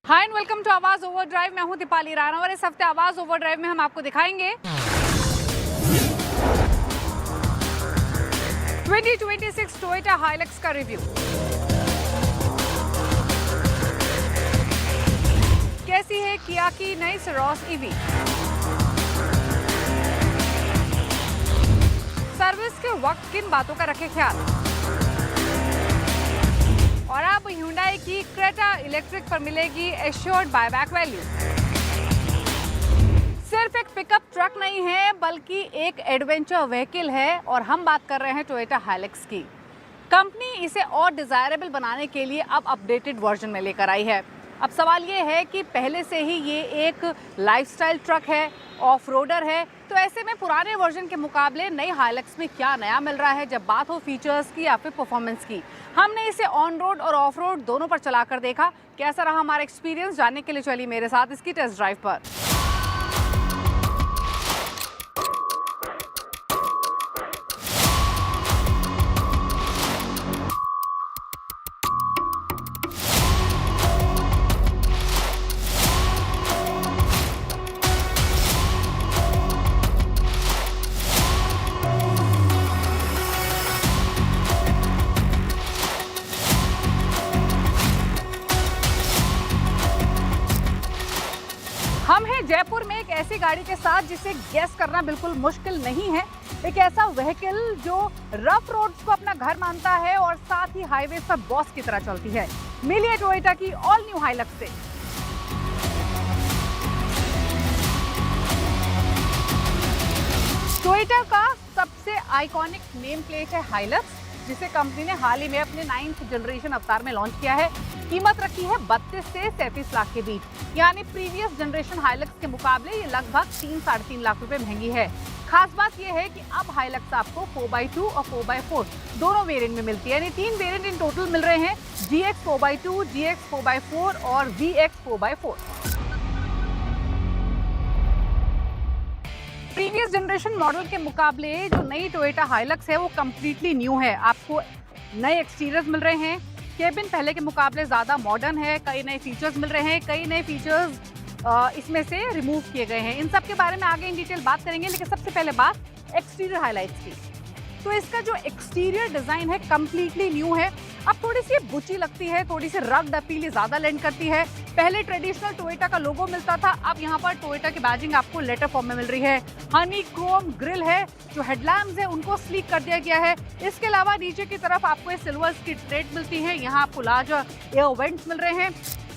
Hi and welcome to आवाज overdrive. मैं हूं दीपाली राणा और इस हफ्ते आवाज ओवरड्राइव में हम आपको दिखाएंगे 2026 टोयोटा हाइलक्स का रिव्यू, कैसी है किया की नई सेरोस ईवी, सर्विस के वक्त किन बातों का रखें ख्याल, और अब Hyundai की क्रेटा इलेक्ट्रिक पर मिलेगी एश्योर्ड बायबैक वैल्यू। सिर्फ एक पिकअप ट्रक नहीं है बल्कि एक एडवेंचर व्हीकल है और हम बात कर रहे हैं टोयोटा हाइलक्स की। कंपनी इसे और डिजायरेबल बनाने के लिए अब अपडेटेड वर्जन में लेकर आई है। अब सवाल ये है कि पहले से ही ये एक लाइफस्टाइल ट्रक है, ऑफ रोडर है, तो ऐसे में पुराने वर्जन के मुकाबले नई हाइलक्स में क्या नया मिल रहा है जब बात हो फीचर्स की या फिर परफॉर्मेंस की। हमने इसे ऑन रोड और ऑफ रोड दोनों पर चलाकर देखा। कैसा रहा हमारा एक्सपीरियंस जानने के लिए चलिए मेरे साथ इसकी टेस्ट ड्राइव पर। हम हैं जयपुर में एक ऐसी गाड़ी के साथ जिसे गेस करना बिल्कुल मुश्किल नहीं है। एक ऐसा व्हीकल जो रफ रोड्स को अपना घर मानता है और साथ ही हाईवे पर बॉस की तरह चलती है। मिलिए टोयोटा की ऑल न्यू हाइलक्स से। टोयोटा का सबसे आइकॉनिक नेम प्लेट है हाइलक्स, जिसे कंपनी ने हाल ही में अपने 9th जनरेशन अवतार में लॉन्च किया है। कीमत रखी है 32 से 37 लाख के बीच, यानी प्रीवियस जनरेशन हाइलक्स के मुकाबले ये लगभग 3-3.5 लाख रुपए महंगी है। खास बात यह है कि अब हाइलक्स आपको 4x2 और 4x4 दोनों वेरिएंट में मिलती है, यानी 3 वेरिएंट इन टोटल मिल रहे हैं। GX 4x2, GX 4x4 और VX 4x4। Previous generation model के मुकाबले जो नई टोयोटा हाइलक्स है वो कम्प्लीटली न्यू है। आपको नए एक्सटीरियर्स मिल रहे हैं, केबिन पहले के मुकाबले ज़्यादा मॉडर्न है, कई नए फीचर्स मिल रहे हैं, कई नए फीचर्स इसमें से रिमूव किए गए हैं। इन सब के बारे में आगे इन डिटेल बात करेंगे, लेकिन सबसे पहले बात एक्सटीरियर हाइलाइट्स की। तो इसका जो एक्सटीरियर डिज़ाइन है कम्प्लीटली न्यू है। अब थोड़ी सी बुची लगती है, थोड़ी सी रग्ड अपील ज़्यादा लेंड करती है। पहले ट्रेडिशनल टोयोटा का लोगो मिलता था, अब यहाँ पर टोयोटा की बैजिंग आपको लेटर फॉर्म में मिल रही है। हनी क्रोम ग्रिल है, जो हेडलैम्प्स है उनको स्लीक कर दिया गया है। इसके अलावा नीचे की तरफ आपको सिल्वर की ट्रेड मिलती है, यहाँ आपको लार्ज एयर वेंट्स मिल रहे हैं।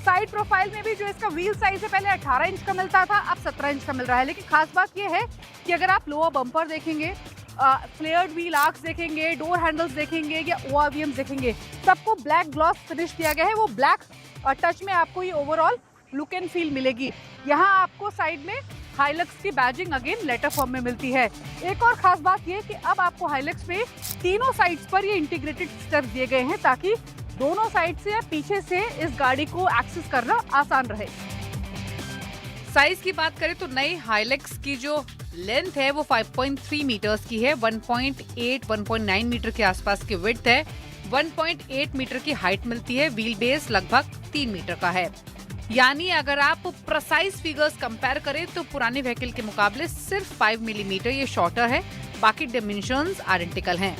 साइड प्रोफाइल में भी जो इसका व्हील साइज है पहले 18 इंच का मिलता था, अब 17 इंच का मिल रहा है। लेकिन खास बात यह है कि अगर आप लोअर बम्पर देखेंगे, फ्लेयर्ड व्हील आर्क्स देखेंगे, डोर हैंडल्स देखेंगे या ORVMs देखेंगे, सबको ब्लैक ग्लॉस फिनिश दिया गया है। वो ब्लैक टच में आपको ये ओवरऑल लुक एंड फील मिलेगी। यहाँ आपको साइड में हाइलक्स की बैजिंग अगेन लेटर फॉर्म में मिलती है। एक और खास बात ये कि अब आपको हाइलक्स में तीनों साइड्स पर ये इंटीग्रेटेड स्टेप्स दिए गए हैं ताकि दोनों साइड से या पीछे से इस गाड़ी को एक्सेस करना आसान रहे। साइज की बात करें तो नई हाइलक्स की जो लेंथ है वो 5.3 मीटर्स की है, 1.9 मीटर के आसपास की विड्थ है, 1.8 मीटर की हाइट मिलती है। व्हील बेस लगभग 3 मीटर का है, यानी अगर आप प्रिसाइज फिगर्स कंपेयर करें तो पुराने व्हीकल के मुकाबले सिर्फ 5 मिलीमीटर ये शॉर्टर है, बाकी डायमेंशंस आइडेंटिकल हैं।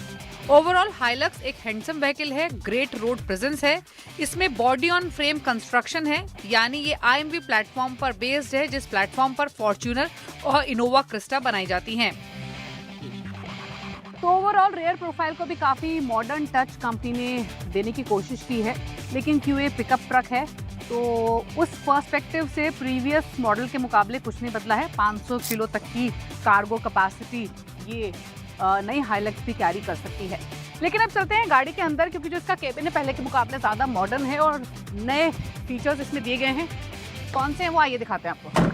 ओवरऑल हाइलक्स एक हैंडसम व्हीकल है, ग्रेट रोड प्रेजेंस है। इसमें बॉडी ऑन फ्रेम कंस्ट्रक्शन है, यानी ये IMV प्लेटफॉर्म पर बेस्ड है, जिस प्लेटफॉर्म पर फॉर्च्यूनर और इनोवा क्रिस्टा बनाई जाती हैं। तो ओवरऑल रेयर प्रोफाइल को भी काफी मॉडर्न टच कंपनी ने देने की कोशिश की है, लेकिन क्यों ये पिकअप ट्रक है तो उस पर्सपेक्टिव से प्रीवियस मॉडल के मुकाबले कुछ नहीं बदला है। 500 किलो तक की कार्गो कैपेसिटी ये नई हाइलक्स भी कैरी कर सकती है। लेकिन अब चलते हैं गाड़ी के अंदर, क्योंकि जो इसका केबिन है पहले के मुकाबले ज़्यादा मॉडर्न है और नए फीचर्स इसमें दिए गए हैं। कौन से हैं वो आइए दिखाते हैं आपको।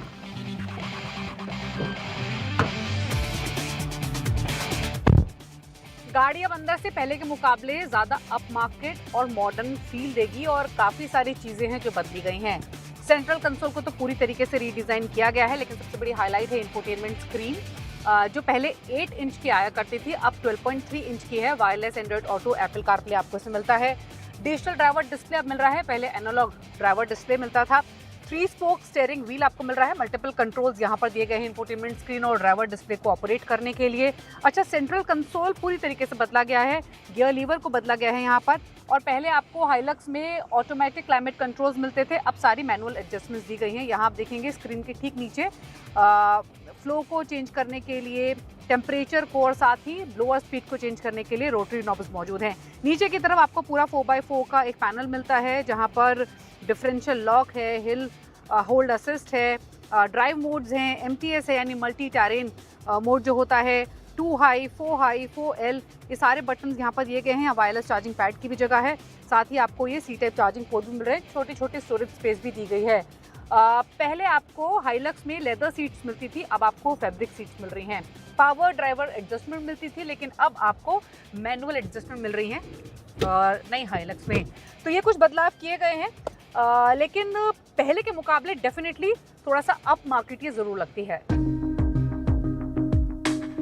गाड़ी अब अंदर से पहले के मुकाबले ज़्यादा अप मार्केट और मॉडर्न फील देगी और काफ़ी सारी चीज़ें हैं जो बदली गई हैं। सेंट्रल कंसोल को तो पूरी तरीके से रीडिज़ाइन किया गया है, लेकिन सबसे बड़ी हाईलाइट है इंफोटेनमेंट स्क्रीन, जो पहले 8 इंच की आया करती थी अब 12.3 इंच की है। Wireless Android auto, Apple CarPlay आपको इसमें मिलता है। डिजिटल ड्राइवर डिस्प्ले अब मिल रहा है, पहले एनालॉग ड्राइवर डिस्प्ले मिलता था। 3 स्पोक स्टीयरिंग व्हील आपको मिल रहा है, मल्टीपल कंट्रोल्स यहाँ पर दिए गए हैं इंफोटेनमेंट स्क्रीन और ड्राइवर डिस्प्ले को ऑपरेट करने के लिए। अच्छा, सेंट्रल कंसोल पूरी तरीके से बदला गया है, गियर लीवर को बदला गया है यहाँ पर। और पहले आपको हाइलक्स में ऑटोमेटिक क्लाइमेट कंट्रोल्स मिलते थे, अब सारी मैनुअल एडजस्टमेंट्स दी गई हैं। यहाँ आप देखेंगे स्क्रीन के ठीक नीचे फ्लो को चेंज करने के लिए, टेम्परेचर को और साथ ही ब्लोअर स्पीड को चेंज करने के लिए रोटरी नॉब्स मौजूद हैं। नीचे की तरफ आपको पूरा 4x4 का एक पैनल मिलता है जहां पर डिफरेंशियल लॉक है, हिल होल्ड असिस्ट है, ड्राइव मोड्स हैं, MTS है यानी मल्टी टेरेन मोड जो होता है, 2 हाई, 4 हाई, 4L, ये सारे बटन यहाँ पर दिए गए हैं। वायरलेस चार्जिंग पैड की भी जगह है, साथ ही आपको ये C टाइप चार्जिंग पोर्ट भी मिल रहे हैं, छोटे छोटे स्टोरेज स्पेस भी दी गई है। पहले आपको हाइलक्स में लेदर सीट्स मिलती थी, अब आपको फैब्रिक सीट्स मिल रही हैं। पावर ड्राइवर एडजस्टमेंट मिलती थी, लेकिन अब आपको मैनुअल एडजस्टमेंट मिल रही हैं नई हाइलक्स में। तो ये कुछ बदलाव किए गए हैं, लेकिन पहले के मुकाबले डेफिनेटली थोड़ा सा अप मार्केट ये जरूर लगती है।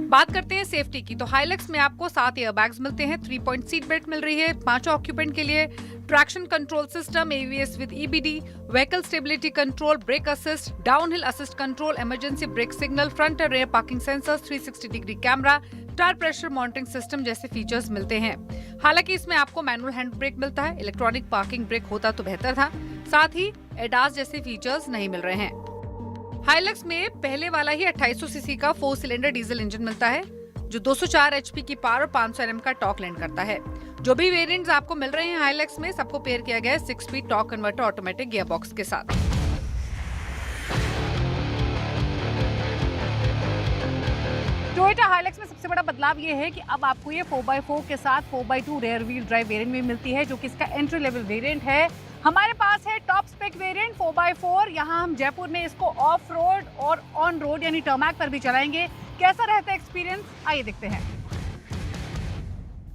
बात करते हैं सेफ्टी की, तो हाइलक्स में आपको 7 एयरबैग्स मिलते हैं, 3 पॉइंट सीट बेल्ट मिल रही है 5 ऑक्यूपेंट के लिए, traction control system, ABS with EBD, vehicle stability control, brake assist, downhill assist control, emergency brake signal, front और rear parking sensors, 360 degree camera, tyre pressure monitoring system जैसे features मिलते हैं। हालांकि इसमें आपको मैनुअल हैंड ब्रेक मिलता है, electronic parking brake होता तो बेहतर था, साथ ही ADAS जैसे फीचर्स नहीं मिल रहे हैं। हाइलक्स में पहले वाला ही 2800 सीसी का 4 सिलेंडर डीजल इंजन मिलता है जो 204 HP की पावर और 500 Nm का टॉर्क लैंड करता है। जो भी वेरिएंट्स आपको मिल रहे हैं हाइलक्स में, सबको पेयर किया गया है 6 speed torque converter automatic gear box के साथ। टोयोटा हाइलक्स में सबसे बड़ा बदलाव ये है कि अब आपको ये 4x4 के साथ 4x2 rear wheel drive variant में मिलती है, जो कि इसका एंट्री लेवल वेरिएंट है। हमारे पास है टॉप स्पेक वेरिएंट 4x4, यहाँ हम जयपुर में इसको ऑफ रोड और ऑन रोड यानी टर्मैक पर भी चलाएंगे। कैसा रहता है एक्सपीरियंस, आइए देखते हैं।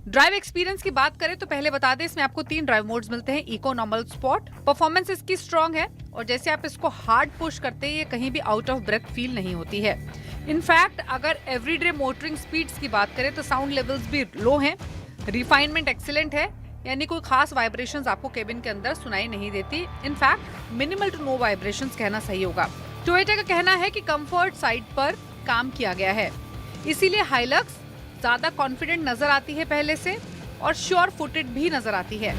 ड्राइव एक्सपीरियंस की बात करें तो पहले बता दें, इसमें आपको 3 ड्राइव मोड्स मिलते हैं, इको, नॉर्मल, स्पोर्ट। परफॉर्मेंस इसकी स्ट्रॉन्ग है और जैसे आप इसको हार्ड पुश करते हैं ये कहीं भी आउट ऑफ ब्रेथ फील नहीं होती है। इनफैक्ट अगर एवरीडे मोटरिंग स्पीड्स की बात करें तो साउंड लेवल्स भी लो हैं, रिफाइनमेंट एक्सीलेंट है, यानी कोई खास वाइब्रेशंस आपको केबिन के अंदर सुनाई नहीं देती। In fact minimal to no vibrations कहना सही होगा। टोयोटा का कहना है कि कंफर्ट साइड पर काम किया गया है, इसीलिए हाइलक्स ज्यादा कॉन्फिडेंट नजर आती है पहले से और श्योर फुटेड भी नजर आती है।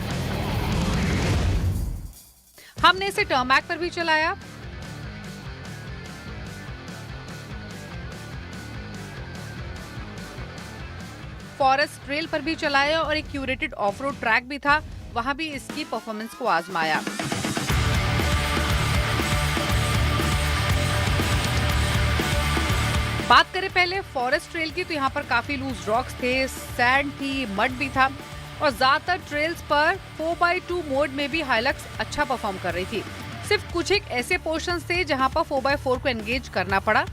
हमने इसे टर्मैक पर भी चलाया, फॉरेस्ट ट्रेल पर भी चलाया और एक क्यूरेटेड ऑफ रोड ट्रैक भी था, वहां भी इसकी परफॉर्मेंस को आजमाया। बात करें पहले फॉरेस्ट ट्रेल की, तो यहाँ पर काफी लूज रॉक्स थे, सैंड थी, मड भी था और ज्यादातर ट्रेल्स पर 4x2 मोड में भी हाइलक्स अच्छा परफॉर्म कर रही थी। सिर्फ कुछ एक ऐसे पोर्शंस थे जहाँ पर 4x4 को एंगेज करना पड़ा।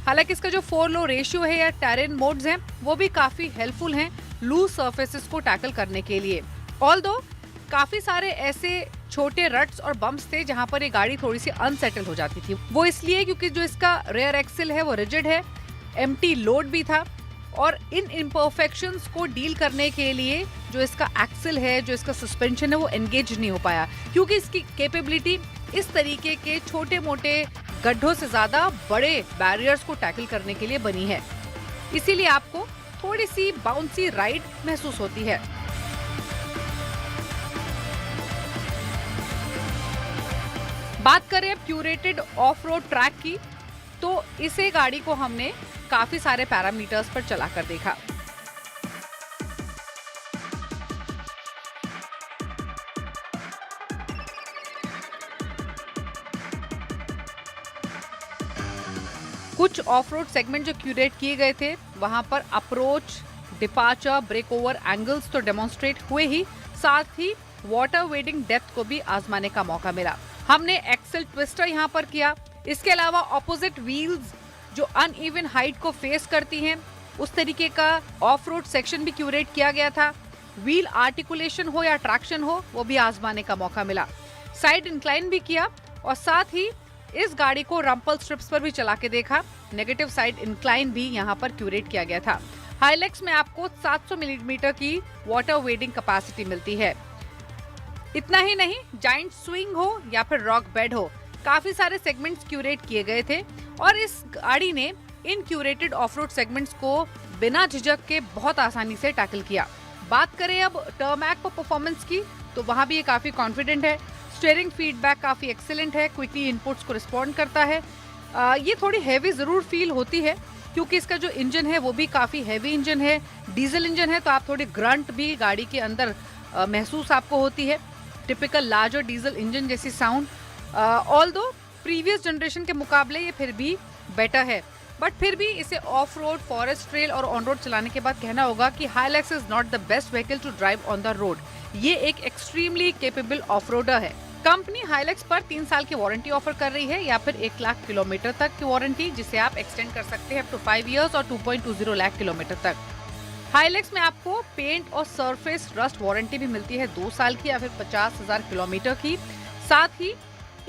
हालांकि इसका जो 4 लो रेशियो है या टेरेन मोड्स हैं वो भी काफी हेल्पफुल हैं लूज सर्फेसेस को टैकल करने के लिए। ऑल्दो काफी सारे ऐसे छोटे रट्स और बम्प्स थे जहां पर ये गाड़ी थोड़ी सी अनसेटल हो जाती थी। वो इसलिए क्योंकि जो इसका रेयर एक्सिल है वो रिजिड है, एम्प्टी लोड भी था और इन इम्परफेक्शंस को डील करने के लिए जो इसका एक्सिल है, जो इसका सस्पेंशन है वो एंगेज नहीं हो पाया, क्योंकि इसकी कैपेबिलिटी इस तरीके के छोटे मोटे गड्ढों से ज्यादा बड़े बैरियर्स को टैकल करने के लिए बनी है। इसीलिए आपको थोड़ी सी बाउंसी राइड महसूस होती है। बात करें अब क्यूरेटेड ऑफ रोड ट्रैक की, तो इसे गाड़ी को हमने काफी सारे पैरामीटर्स पर चलाकर देखा। कुछ ऑफ रोड सेगमेंट जो क्यूरेट किए गए थे वहां पर approach, departure, break over angles तो डेमोन्स्ट्रेट हुए ही, साथ ही वाटर वेडिंग डेप्थ को भी आजमाने का मौका मिला। हमने एक्सेल ट्विस्टर यहाँ पर किया। इसके अलावा ऑपोजिट व्हील्स जो अनइवन हाइट को फेस करती हैं उस तरीके का ऑफ रोड सेक्शन भी क्यूरेट किया गया था। व्हील आर्टिकुलेशन हो या ट्रैक्शन हो वो भी आजमाने का मौका मिला। साइड इंक्लाइन भी किया और साथ ही इस गाड़ी को रंपल स्ट्रिप्स पर भी चला के देखा। नेगेटिव साइड इंक्लाइन भी यहाँ पर क्यूरेट किया गया था। हाइलक्स में आपको 700 मिलीमीटर की वाटर वेडिंग कैपेसिटी मिलती है। इतना ही नहीं, जाइंट स्विंग हो या फिर रॉक बेड हो, काफी सारे सेगमेंट्स क्यूरेट किए गए थे और इस गाड़ी ने इन क्यूरेटेड ऑफ रोड सेगमेंट्स को बिना झिझक के बहुत आसानी से टैकल किया। बात करें अब टर्मैक पर परफॉर्मेंस की, तो वहाँ भी ये काफी कॉन्फिडेंट है। स्टीयरिंग फीडबैक काफी एक्सीलेंट है, क्विकली इनपुट्स को रिस्पॉन्ड करता है। ये थोड़ी हैवी जरूर फील होती है क्योंकि इसका जो इंजन है वो भी काफी हैवी इंजन है, डीजल इंजन है, तो आप थोड़ी ग्रंट भी गाड़ी के अंदर महसूस आपको होती है, टिपिकल लार्जर डीजल इंजन जैसी साउंड। ऑल्दो प्रीवियस जनरेशन के मुकाबले ये फिर भी बेटर है, बट फिर भी इसे ऑफ रोड, फॉरेस्ट ट्रेल और ऑन रोड चलाने के बाद कहना होगा कि Hilux is not the best vehicle to drive on the road. ये एक एक्सट्रीमली केपेबल ऑफ रोडर है। कंपनी हाइलक्स पर 3 साल की वारंटी ऑफर कर रही है या फिर 1 लाख किलोमीटर तक की वारंटी, जिसे आप एक्सटेंड कर सकते हैं अप टू 5 इयर्स और 2.20 लाख किलोमीटर तक। हाइलक्स में आपको पेंट और सरफेस रस्ट वारंटी भी मिलती है 2 साल की या फिर 50,000 किलोमीटर की। साथ ही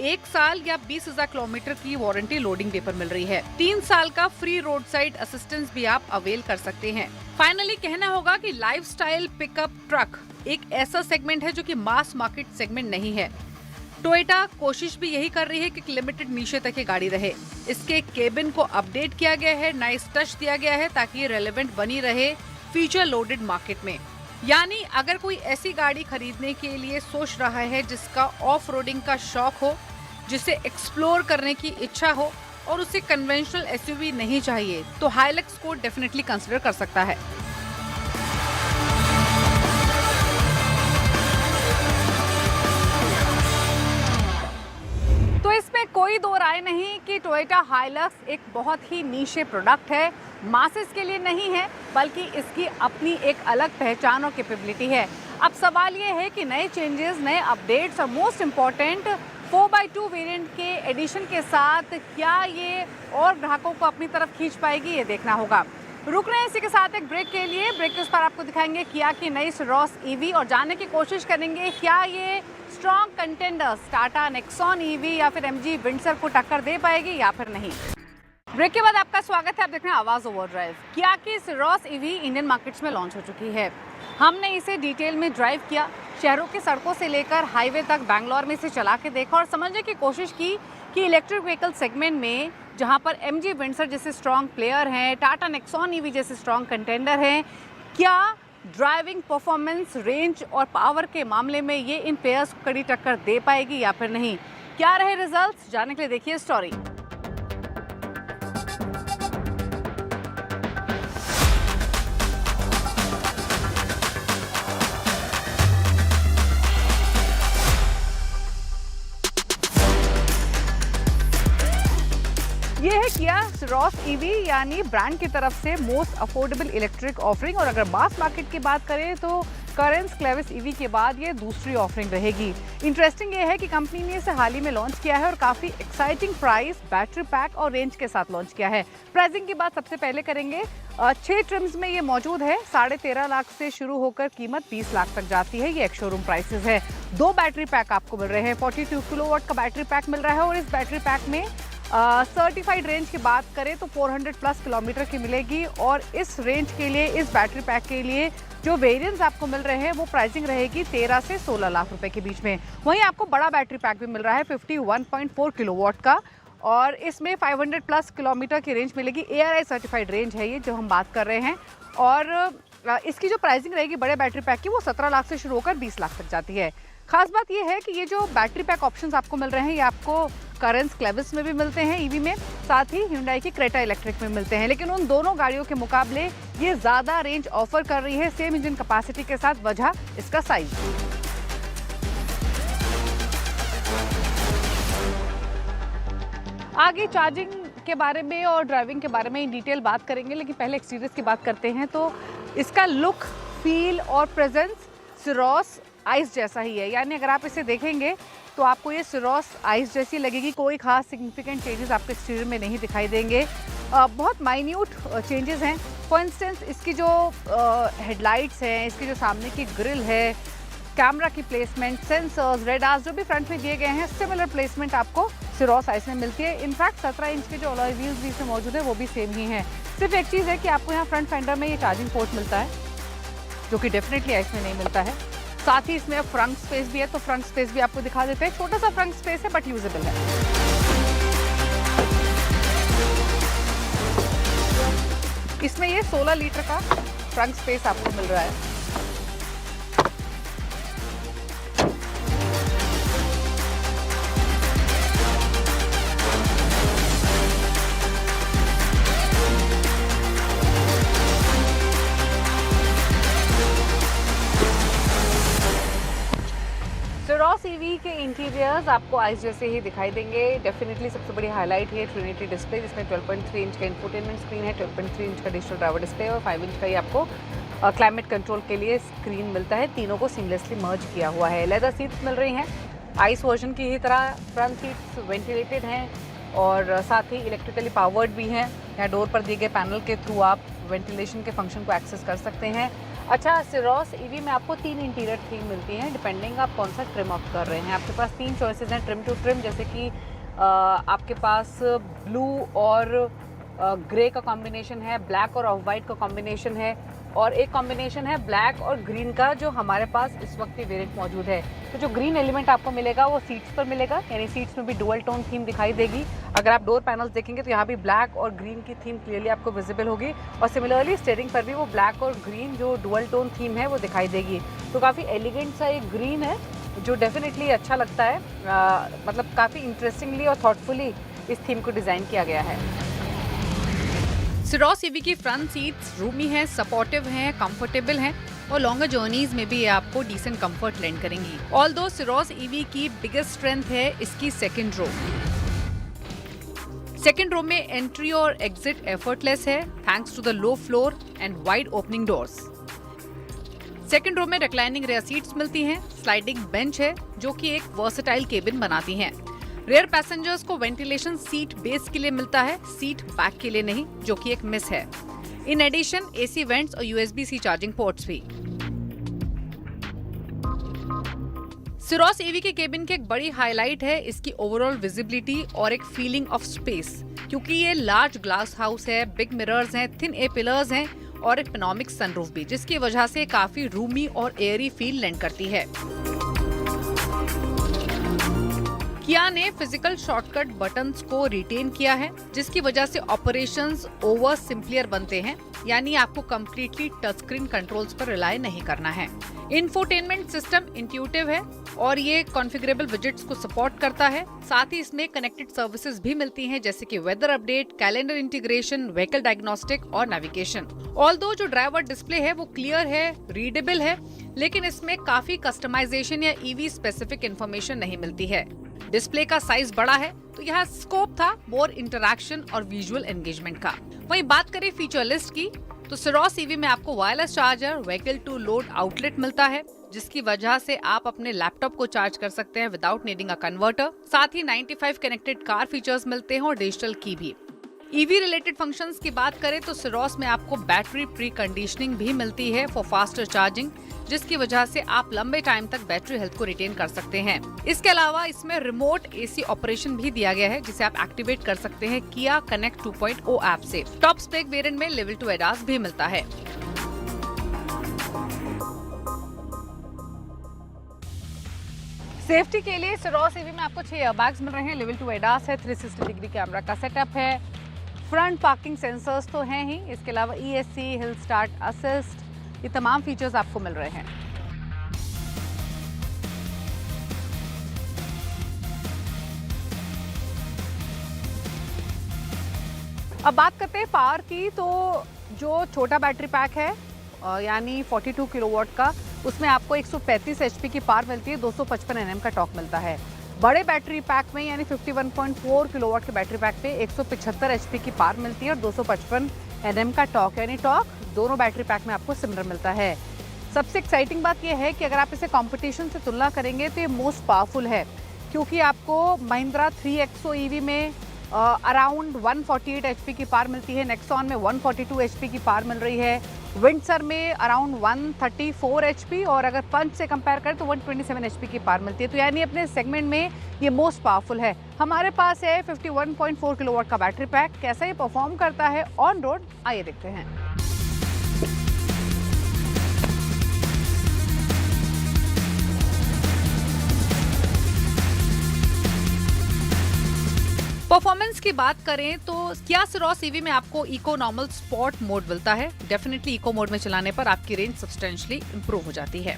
1 साल या 20,000 किलोमीटर की वारंटी लोडिंग डे पर मिल रही है। 3 साल का फ्री रोड साइड असिस्टेंस भी आप अवेल कर सकते हैं। फाइनली कहना होगा कि लाइफस्टाइल पिकअप ट्रक एक ऐसा सेगमेंट है जो कि मास मार्केट सेगमेंट नहीं है। टोयोटा कोशिश भी यही कर रही है कि लिमिटेड नीचे तक ये गाड़ी रहे। इसके केबिन को अपडेट किया गया है, नाइस टच दिया गया है ताकि ये रेलेवेंट बनी रहे फीचर लोडेड मार्केट में। यानी अगर कोई ऐसी गाड़ी खरीदने के लिए सोच रहा है जिसका ऑफ रोडिंग का शौक हो, जिसे एक्सप्लोर करने की इच्छा हो और उसे कन्वेंशनल एसयूवी नहीं चाहिए, तो हाइलक्स को डेफिनेटली कंसिडर कर सकता है। तो इसमें कोई दो राय नहीं कि टोयोटा हाइलक्स एक बहुत ही नीशे प्रोडक्ट है, मासेस के लिए नहीं है, बल्कि इसकी अपनी एक अलग पहचान और कैपेबिलिटी है। अब सवाल ये है कि नए चेंजेस, नए अपडेट्स और मोस्ट इम्पॉर्टेंट 4x2 वेरिएंट के एडिशन के साथ क्या ये और ग्राहकों को अपनी तरफ खींच पाएगी, ये देखना होगा। रुक रहे हैं इसी के साथ एक ब्रेक के लिए। ब्रेक के उस पर आपको दिखाएंगे किया की नई सिरोस ईवी और जानने की कोशिश करेंगे क्या ये strong contenders Tata Nexon EV या फिर एमजी विंडसर को टक्कर दे पाएगी या फिर नहीं। ब्रेक के बाद आपका स्वागत है, आप देख रहे हैं आवाज ओवरड्राइव। किया की सिरोस ईवी इंडियन मार्केट्स में लॉन्च हो चुकी है। हमने इसे डिटेल में ड्राइव किया, शहरों की सड़कों से लेकर हाईवे तक बैंगलोर में इसे चला के देखा और समझने की कोशिश की कि इलेक्ट्रिक व्हीकल सेगमेंट में जहां पर एमजी विंडसर जैसे स्ट्रॉन्ग प्लेयर हैं, टाटा नेक्सॉन ईवी जैसे स्ट्रॉन्ग कंटेंडर हैं, क्या ड्राइविंग परफॉर्मेंस, रेंज और पावर के मामले में ये इन प्लेयर्स को कड़ी टक्कर दे पाएगी या फिर नहीं। क्या रहे रिजल्ट्स, जानने के लिए देखिए स्टोरी। ये है किया सिरोस ईवी, यानी ब्रांड की तरफ से मोस्ट अफोर्डेबल इलेक्ट्रिक ऑफरिंग। और अगर मास मार्केट की बात करें तो करेंस क्लेविस ईवी के बाद ये दूसरी ऑफरिंग रहेगी। इंटरेस्टिंग ये है कि कंपनी ने इसे हाल ही में लॉन्च किया है और काफी एक्साइटिंग प्राइस, बैटरी पैक और रेंज के साथ लॉन्च किया है। प्राइसिंग की बात सबसे पहले करेंगे। 6 ट्रिम्स में ये मौजूद है। 13.5 लाख से शुरू होकर कीमत 20 लाख तक जाती है। ये एक शोरूम प्राइसेस है। 2 बैटरी पैक आपको मिल रहे हैं। 42 किलोवाट का बैटरी पैक मिल रहा है और इस बैटरी पैक में सर्टिफाइड रेंज की बात करें तो 400 प्लस किलोमीटर की मिलेगी। और इस रेंज के लिए, इस बैटरी पैक के लिए जो वेरिएंट्स आपको मिल रहे हैं वो प्राइसिंग रहेगी 13 से 16 लाख रुपए के बीच में। वहीं आपको बड़ा बैटरी पैक भी मिल रहा है 51.4 किलोवाट का और इसमें 500 प्लस किलोमीटर की रेंज मिलेगी। ARAI सर्टिफाइड रेंज है ये जो हम बात कर रहे हैं। और इसकी जो प्राइसिंग रहेगी बड़े बैटरी पैक की वो 17 लाख से शुरू होकर 20 लाख तक जाती है। खास बात यह है कि ये जो बैटरी पैक ऑप्शंस आपको मिल रहे हैं ये आपको करेंस क्लेविस में भी मिलते हैं ईवी में, साथ ही Hyundai की क्रेटा इलेक्ट्रिक में मिलते हैं। लेकिन उन दोनों गाड़ियों के मुकाबले ये ज़्यादा रेंज ऑफर कर रही है सेम इंजन कैपेसिटी के साथ, वजह इसका साइज। आगे चार्जिंग के बारे में और ड्राइविंग के बारे में इन डिटेल बात करेंगे, लेकिन पहले एक्सटीरियर्स की बात करते हैं। तो इसका लुक, फील और प्रेजेंस सिरोस आइस जैसा ही है। यानी अगर आप इसे देखेंगे तो आपको ये सिरोस आइस जैसी लगेगी। कोई खास सिग्निफिकेंट चेंजेस आपको एक्सटीरियर में नहीं दिखाई देंगे। बहुत माइन्यूट चेंजेस हैं। फॉर इंस्टेंस इसकी जो हेडलाइट्स हैं, इसकी जो सामने की ग्रिल है, कैमरा की प्लेसमेंट, सेंसर्स, रेडार्स जो भी फ्रंट में दिए गए हैं, सिमिलर प्लेसमेंट आपको सिरोस आइस में मिलती है। इनफैक्ट 17 इंच के जो अलॉय व्हील्स भी इसमें मौजूद है वो भी सेम ही हैं। सिर्फ एक चीज़ है कि आपको यहाँ फ्रंट फेंडर में ये चार्जिंग पोर्ट मिलता है जो कि डेफिनेटली आइस में नहीं मिलता है। साथ ही इसमें फ्रंट स्पेस भी है, तो फ्रंट स्पेस भी आपको दिखा देते हैं। छोटा सा फ्रंट स्पेस है बट यूजेबल है। इसमें ये 16 लीटर का फ्रंट स्पेस आपको मिल रहा है। सिरोस ईवी के इंटीरियर्स आपको आइस जैसे ही दिखाई देंगे। डेफिनेटली सबसे बड़ी हाईलाइट है ट्रिनिटी डिस्प्ले, जिसमें 12.3 इंच का इंफोटेनमेंट स्क्रीन है, 12.3 इंच का डिजिटल ड्राइवर डिस्प्ले और 5 इंच का ही आपको क्लाइमेट कंट्रोल के लिए स्क्रीन मिलता है। तीनों को सीमलेसली मर्ज किया हुआ है। लेदर सीट्स मिल रही हैं आइस वर्जन की ही तरह। फ्रंट सीट्स वेंटिलेटेड हैं और साथ ही इलेक्ट्रिकली पावर्ड भी हैं। यहाँ डोर पर दिए गए पैनल के थ्रू आप वेंटिलेशन के फंक्शन को एक्सेस कर सकते हैं। अच्छा, सिरोस ईवी में आपको 3 इंटीरियर थीम मिलती हैं डिपेंडिंग आप कौन सा ट्रिम ऑप्ट कर रहे हैं। आपके पास 3 चॉइसेस हैं ट्रिम टू ट्रिम, जैसे कि आपके पास ब्लू और ग्रे का कॉम्बिनेशन है, ब्लैक और ऑफ वाइट का कॉम्बिनेशन है, और एक कॉम्बिनेशन है ब्लैक और ग्रीन का जो हमारे पास इस वक्त ये वेरिएंट मौजूद है। तो जो ग्रीन एलिमेंट आपको मिलेगा वो सीट्स पर मिलेगा, यानी सीट्स में भी डुअल टोन थीम दिखाई देगी। अगर आप डोर पैनल्स देखेंगे तो यहाँ भी ब्लैक और ग्रीन की थीम क्लियरली आपको विजिबल होगी, और सिमिलरली स्टीयरिंग पर भी वो ब्लैक और ग्रीन जो डुअल टोन थीम है वो दिखाई देगी। तो काफ़ी एलिगेंट सा एक ग्रीन है जो डेफिनेटली अच्छा लगता है। मतलब काफ़ी इंटरेस्टिंगली और थॉटफुली इस थीम को डिज़ाइन किया गया है। सिरोस ईवी की फ्रंट सीट्स रूमी हैं, सपोर्टिव हैं, कंफर्टेबल हैं और लॉन्गर जर्नीज में भी ये आपको डिसेंट कंफर्ट लैंड करेंगी। ऑल्दो सिरोस ईवी की बिगेस्ट स्ट्रेंथ है इसकी सेकंड रो। सेकंड रो में एंट्री और एग्जिट एफर्टलेस है thanks to the low floor and wide opening doors. Second row में रिक्लाइनिंग रेयर सीट्स मिलती हैं, स्लाइडिंग बेंच है जो कि एक वर्सेटाइल केबिन बनाती हैं। रेयर पैसेंजर्स को वेंटिलेशन सीट बेस के लिए मिलता है, सीट बैक के लिए नहीं, जो कि एक मिस है। इन एडिशन एसी वेंट्स और USB-C चार्जिंग पोर्ट्स भी। सिरोस ईवी के केबिन की एक बड़ी हाईलाइट है इसकी ओवरऑल विजिबिलिटी और एक फीलिंग ऑफ स्पेस, क्योंकि ये लार्ज ग्लास हाउस है, बिग मिरर्स हैं, थिन ए पिलर्स हैं और एक पेनोमिक सनरूफ भी, जिसकी वजह से काफी रूमी और एयरी फील लैंड करती है। किया ने फिजिकल शॉर्टकट बटन्स को रिटेन किया है, जिसकी वजह से ऑपरेशंस ओवर सिंपलियर बनते हैं, यानी आपको कंप्लीटली टच स्क्रीन कंट्रोल्स पर रिलाय नहीं करना है। इंफोटेनमेंट सिस्टम इंट्यूटिव है और ये कॉन्फ़िगरेबल विजेट्स को सपोर्ट करता है। साथ ही इसमें कनेक्टेड सर्विसेज भी मिलती हैं, जैसे कि weather update, calendar integration, vehicle diagnostic और नेविगेशन। ऑल्दो जो ड्राइवर डिस्प्ले है वो क्लियर है, रीडेबल है, लेकिन इसमें काफी कस्टमाइजेशन या ईवी स्पेसिफिक इंफॉर्मेशन नहीं मिलती है। डिस्प्ले का साइज बड़ा है तो यहाँ स्कोप था मोर इंटरैक्शन और विजुअल एंगेजमेंट का। वहीं बात करें फीचर लिस्ट की तो सिरोस ईवी में आपको wireless charger, vehicle to load outlet मिलता है, जिसकी वजह से आप अपने लैपटॉप को चार्ज कर सकते हैं विदाउट नीडिंग अ कन्वर्टर। साथ ही 95 कनेक्टेड कार फीचर्स मिलते हैं और डिजिटल की भी। ईवी रिलेटेड फंक्शंस की बात करें तो सिरोस में आपको बैटरी प्री कंडीशनिंग भी मिलती है फॉर फास्टर चार्जिंग, जिसकी वजह से आप लंबे टाइम तक बैटरी हेल्थ को रिटेन कर सकते हैं। इसके अलावा इसमें रिमोट एसी ऑपरेशन भी दिया गया है, जिसे आप एक्टिवेट कर सकते हैं किया कनेक्ट 2.0 ऐप से। टॉप स्पेक वेरिएंट में लेवल 2 ADAS भी मिलता है। सेफ्टी के लिए सिरोस ईवी में आपको 6 एयरबैग्स मिल रहे हैं, लेवल 2 ADAS है, 360 डिग्री कैमरा का सेटअप है, फ्रंट पार्किंग सेंसर्स तो हैं ही, इसके अलावा ESC, हिल स्टार्ट असिस्ट, ये तमाम फीचर्स आपको मिल रहे हैं। अब बात करते हैं पावर की, तो जो छोटा बैटरी पैक है यानी 42 किलोवाट का, उसमें आपको 135 HP की पावर मिलती है, 255 Nm का टॉर्क मिलता है। बड़े बैटरी पैक में यानी 51.4 किलोवाट के बैटरी पैक पे 175 HP की पावर मिलती है और 255 Nm का टॉर्क, यानी टॉर्क दोनों बैटरी पैक में आपको सिमिलर मिलता है। सबसे एक्साइटिंग बात यह है कि अगर आप इसे कंपटीशन से तुलना करेंगे तो ये मोस्ट पावरफुल है, क्योंकि आपको महिंद्रा 3XO EV में अराउंड 148 HP की पावर मिलती है, नेक्सॉन में 142 HP की पावर मिल रही है, विंडसर में अराउंड 134 HP, और अगर पंच से कंपेयर करें तो 127 HP की पावर मिलती है। तो यानी अपने सेगमेंट में ये मोस्ट पावरफुल है। हमारे पास है 51.4 किलोवाट का बैटरी पैक। कैसा ये परफॉर्म करता है ऑन रोड, आइए देखते हैं। परफॉर्मेंस की बात करें तो क्या सिरोस ईवी में आपको इको नॉर्मल स्पोर्ट मोड मिलता है। डेफिनेटली इको मोड में चलाने पर आपकी रेंज सब्सटेंशियली इंप्रूव हो जाती है।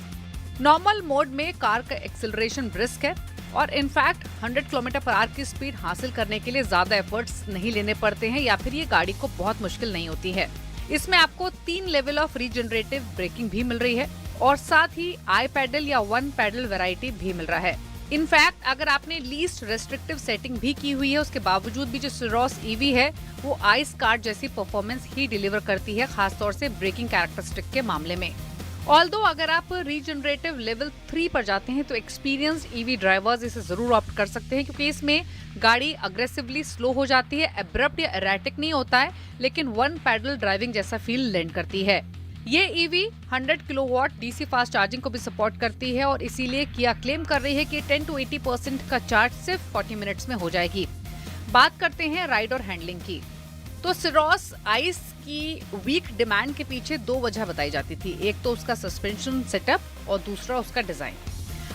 नॉर्मल मोड में कार का एक्सेलरेशन ब्रिस्क है और इनफैक्ट 100 km/h की स्पीड हासिल करने के लिए ज्यादा एफर्ट्स नहीं लेने पड़ते हैं या फिर ये गाड़ी को बहुत मुश्किल नहीं होती है। इसमें आपको 3 लेवल ऑफ रीजनरेटिव ब्रेकिंग भी मिल रही है और साथ ही आई पैडल या 1 पैडल वैरायटी भी मिल रहा है। इनफैक्ट अगर आपने लीस्ट रेस्ट्रिक्टिव सेटिंग भी की हुई है, उसके बावजूद भी जो सिरोस ईवी है वो आइस कार जैसी परफॉर्मेंस ही डिलीवर करती है, खासतौर से ब्रेकिंग कैरेक्टरिस्टिक के मामले में। ऑल्दो अगर आप रीजनरेटिव लेवल 3 पर जाते हैं तो एक्सपीरियंस्ड ईवी ड्राइवर्स इसे जरूर ऑप्ट कर सकते हैं, क्योंकि इसमें गाड़ी अग्रेसिवली स्लो हो जाती है, एब्रप्ट या एरेटिक नहीं होता है, लेकिन 1 पैडल ड्राइविंग जैसा फील लैंड करती है। ये EV 100 kilowatt DC fast charging को भी सपोर्ट करती है और इसीलिए किया क्लेम कर रही है कि 10 to 80% का चार्ज सिर्फ 40 मिनट्स में हो जाएगी। बात करते हैं राइड और हैंडलिंग की। तो सिरोस आइस की वीक डिमांड के पीछे 2 वजह बताई जाती थी। एक तो उसका सस्पेंशन सेटअप और दूसरा उसका डिजाइन।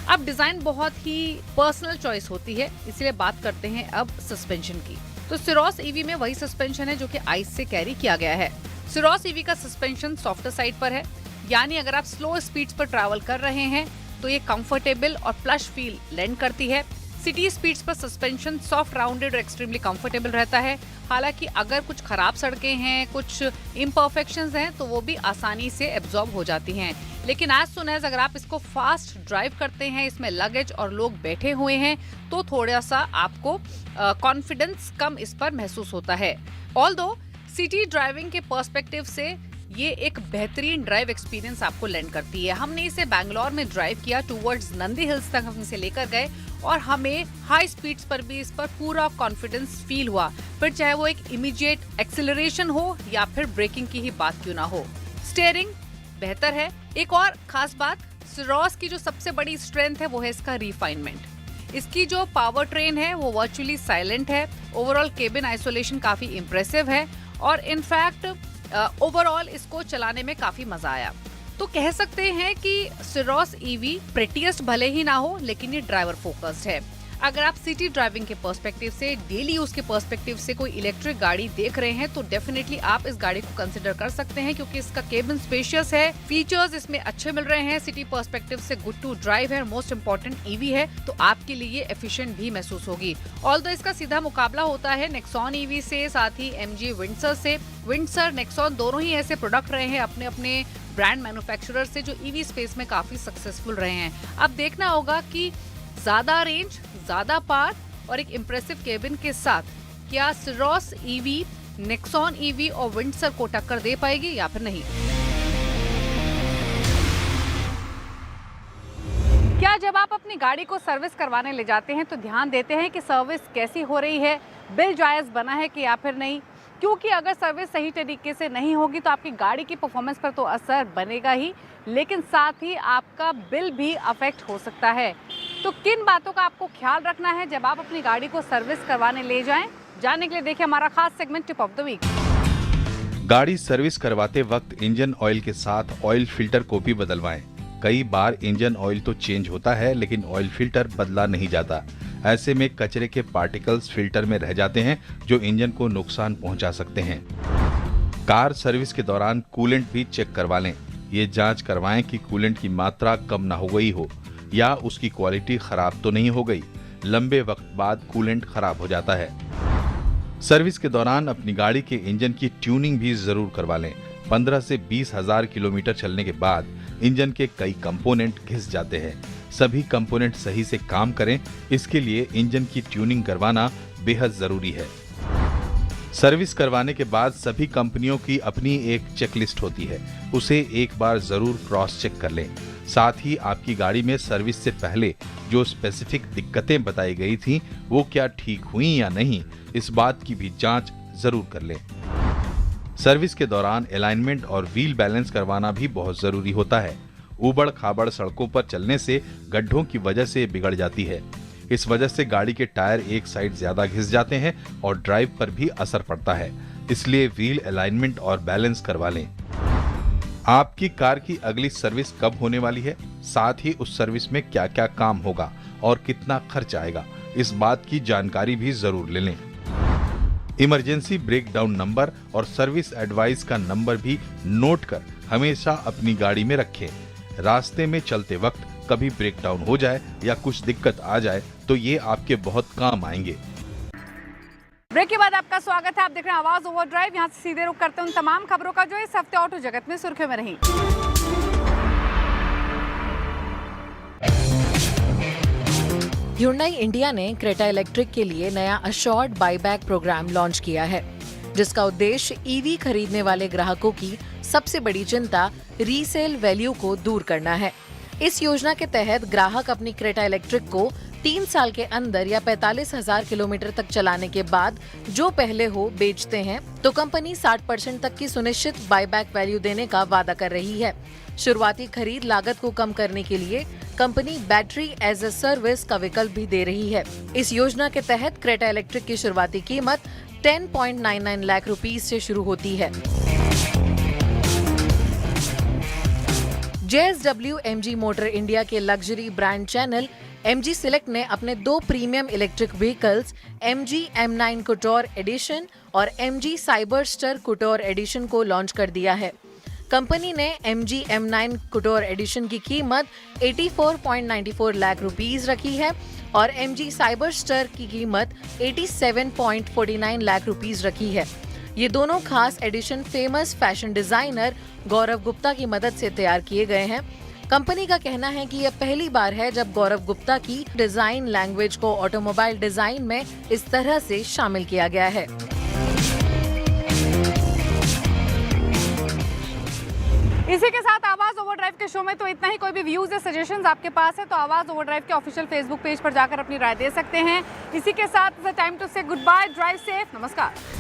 अब डिजाइन बहुत ही पर्सनल चॉइस होती है, इसलिए बात करते हैं अब सस्पेंशन की। तो सिरोस ईवी में वही सस्पेंशन है जो कि आइस से कैरी किया गया है। सिरोस ईवी का सस्पेंशन सॉफ्टर साइड पर है, यानी अगर आप स्लो स्पीड्स पर ट्रैवल कर रहे हैं तो ये कंफर्टेबल और प्लश फील लैंड करती है। सिटी स्पीड्स पर सस्पेंशन सॉफ्ट राउंडेड और एक्सट्रीमली कंफर्टेबल रहता है। हालांकि अगर कुछ खराब सड़कें हैं, कुछ इम्परफेक्शंस हैं तो वो भी आसानी से एब्जॉर्ब हो जाती हैं। लेकिन एज सुन एज अगर आप इसको फास्ट ड्राइव करते हैं, इसमें लगेज और लोग बैठे हुए हैं, तो थोड़ा सा आपको कॉन्फिडेंस कम इस पर महसूस होता है। ऑल्दो सिटी ड्राइविंग के पर्सपेक्टिव से ये एक बेहतरीन ड्राइव एक्सपीरियंस आपको लैंड करती है। हमने इसे बैंगलोर में ड्राइव किया, टूवर्ड्स नंदी हिल्स तक हम इसे लेकर गए और हमें हाई स्पीड्स पर भी इस पर पूरा कॉन्फिडेंस फील हुआ, फिर चाहे वो एक इमीडिएट एक्सेलरेशन हो या फिर ब्रेकिंग की ही बात क्यों ना हो। स्टीयरिंग बेहतर है। एक और खास बात, सिरोस की जो सबसे बड़ी स्ट्रेंथ है वो है इसका रिफाइनमेंट। इसकी जो पावर ट्रेन है वो वर्चुअली साइलेंट है। ओवरऑल केबिन आइसोलेशन काफी इंप्रेसिव है और इनफैक्ट ओवरऑल इसको चलाने में काफी मजा आया। तो कह सकते हैं कि सिरोस ईवी प्रेटीएस्ट भले ही ना हो, लेकिन ये ड्राइवर फोकस्ड है। अगर आप सिटी ड्राइविंग के पर्सपेक्टिव से, डेली यूज के पर्सपेक्टिव से कोई इलेक्ट्रिक गाड़ी देख रहे हैं तो डेफिनेटली आप इस गाड़ी को कंसिडर कर सकते हैं, क्योंकि इसका केबिन स्पेशियस है, फीचर्स इसमें अच्छे मिल रहे हैं, सिटी पर्सपेक्टिव से गुड टू ड्राइव है, मोस्ट इंपॉर्टेंट ईवी है, तो आपके लिए ये एफिशिएंट भी महसूस होगी। ऑल्दो इसका सीधा मुकाबला होता है नेक्सॉन ईवी से, साथ ही एमजी विंडसर से। विंडसर, नेक्सॉन दोनों ही ऐसे प्रोडक्ट रहे हैं अपने अपने ब्रांड मैन्युफैक्चरर से जो ईवी स्पेस में काफी सक्सेसफुल रहे हैं। अब देखना होगा कि ज्यादा रेंज, ज्यादा पावर और एक इम्प्रेसिव केबिन के साथ क्या सिरोस ईवी नेक्सॉन ईवी और विंडसर को टक्कर दे पाएगी या फिर नहीं। क्या जब आप अपनी गाड़ी को सर्विस करवाने ले जाते हैं तो ध्यान देते हैं कि सर्विस कैसी हो रही है, बिल जायज बना है कि या फिर नहीं? क्योंकि अगर सर्विस सही तरीके से नहीं होगी तो आपकी गाड़ी की परफॉर्मेंस पर तो असर बनेगा ही, लेकिन साथ ही आपका बिल भी अफेक्ट हो सकता है। तो किन बातों का आपको ख्याल रखना है जब आप अपनी गाड़ी को सर्विस करवाने ले जाएं? जानने के लिए देखिए हमारा खास segment tip of the week. गाड़ी सर्विस करवाते वक्त इंजन ऑयल के साथ ऑयल फिल्टर को भी बदलवाएं। कई बार इंजन ऑयल तो चेंज होता है लेकिन ऑयल फिल्टर बदला नहीं जाता। ऐसे में कचरे के पार्टिकल्स फिल्टर में रह जाते हैं जो इंजन को नुकसान पहुंचा सकते हैं। कार सर्विस के दौरान कूलेंट भी चेक करवा लें। ये जांच करवाएं कि कूलेंट की मात्रा कम ना हो गई हो या उसकी क्वालिटी खराब तो नहीं हो गई। लंबे वक्त बाद कूलेंट खराब हो जाता है। सर्विस के दौरान अपनी गाड़ी के इंजन की ट्यूनिंग भी जरूर करवा लें। 15 से 20 हजार किलोमीटर चलने के बाद इंजन के कई कंपोनेंट घिस जाते हैं। सभी कंपोनेंट सही से काम करें, इसके लिए इंजन की ट्यूनिंग करवाना बेहद जरूरी है। सर्विस करवाने के बाद सभी कंपनियों की अपनी एक चेकलिस्ट होती है, उसे एक बार जरूर क्रॉस चेक कर लें। साथ ही आपकी गाड़ी में सर्विस से पहले जो स्पेसिफिक दिक्कतें बताई गई थीं, वो क्या ठीक हुई या नहीं, इस बात की भी जांच जरूर कर लें। सर्विस के दौरान अलाइनमेंट और व्हील बैलेंस करवाना भी बहुत जरूरी होता है। उबड़ खाबड़ सड़कों पर चलने से गड्ढों की वजह से बिगड़ जाती है। इस वजह से गाड़ी के टायर एक साइड ज्यादा घिस जाते हैं और ड्राइव पर भी असर पड़ता है। इसलिए व्हील अलाइनमेंट और बैलेंस करवा लें। आपकी कार की अगली सर्विस कब होने वाली है, साथ ही उस सर्विस में क्या क्या काम होगा और कितना खर्च आएगा, इस बात की जानकारी भी जरूर ले लें। इमरजेंसी ब्रेकडाउन नंबर और सर्विस एडवाइस का नंबर भी नोट कर हमेशा अपनी गाड़ी में रखें। रास्ते में चलते वक्त कभी ब्रेकडाउन हो जाए या कुछ दिक्कत आ जाए तो ये आपके बहुत काम आएंगे। ब्रेक के बाद आपका स्वागत है। आप देख रहे हैं आवाज ओवरड्राइव। यहाँ से सीधे रुख करते हैं उन तमाम खबरों का जो इस हफ्ते ऑटो जगत में सुर्खियों में रही। Hyundai इंडिया ने क्रेटा इलेक्ट्रिक के लिए नया अशोर्ड बाईबैक प्रोग्राम लॉन्च किया है, जिसका उद्देश्य ईवी खरीदने वाले ग्राहकों की सबसे बड़ी चिंता रीसेल वैल्यू को दूर करना है। इस योजना के तहत ग्राहक अपनी क्रेटा इलेक्ट्रिक को 3 साल के अंदर या 45,000 किलोमीटर तक चलाने के बाद जो पहले हो बेचते हैं तो कंपनी 60% तक की सुनिश्चित बाईबैक वैल्यू देने का वादा कर रही है। शुरुआती खरीद लागत को कम करने के लिए company battery as a service का विकल्प भी दे रही है। इस योजना के तहत क्रेटा इलेक्ट्रिक की शुरुआती कीमत 10.99 लाख रुपीस से शुरू होती है। JSW MG मोटर इंडिया के luxury brand channel MG select ने अपने 2 premium electric vehicles MG M9 couture edition और MG साइबरस्टर कुटोर एडिशन को लॉन्च कर दिया है। कंपनी ने MG M9 कुटोर एडिशन की कीमत 84.94 लाख रुपीस रखी है और MG साइबरस्टर की कीमत 87.49 लाख रुपीस रखी है। ये दोनों खास एडिशन फेमस फैशन डिजाइनर गौरव गुप्ता की मदद से तैयार किए गए हैं। कंपनी का कहना है कि यह पहली बार है जब गौरव गुप्ता की डिजाइन लैंग्वेज को ऑटोमोबाइल डिजाइन में इस तरह से शामिल किया गया है। इसी के साथ आवाज ओवरड्राइव के शो में तो इतना ही। कोई भी व्यूज या सजेशंस आपके पास है तो आवाज ओवरड्राइव के ऑफिशियल फेसबुक पेज पर जाकर अपनी राय दे सकते हैं। इसी के साथ टाइम टू से गुड बाय, ड्राइव सेफ, नमस्कार।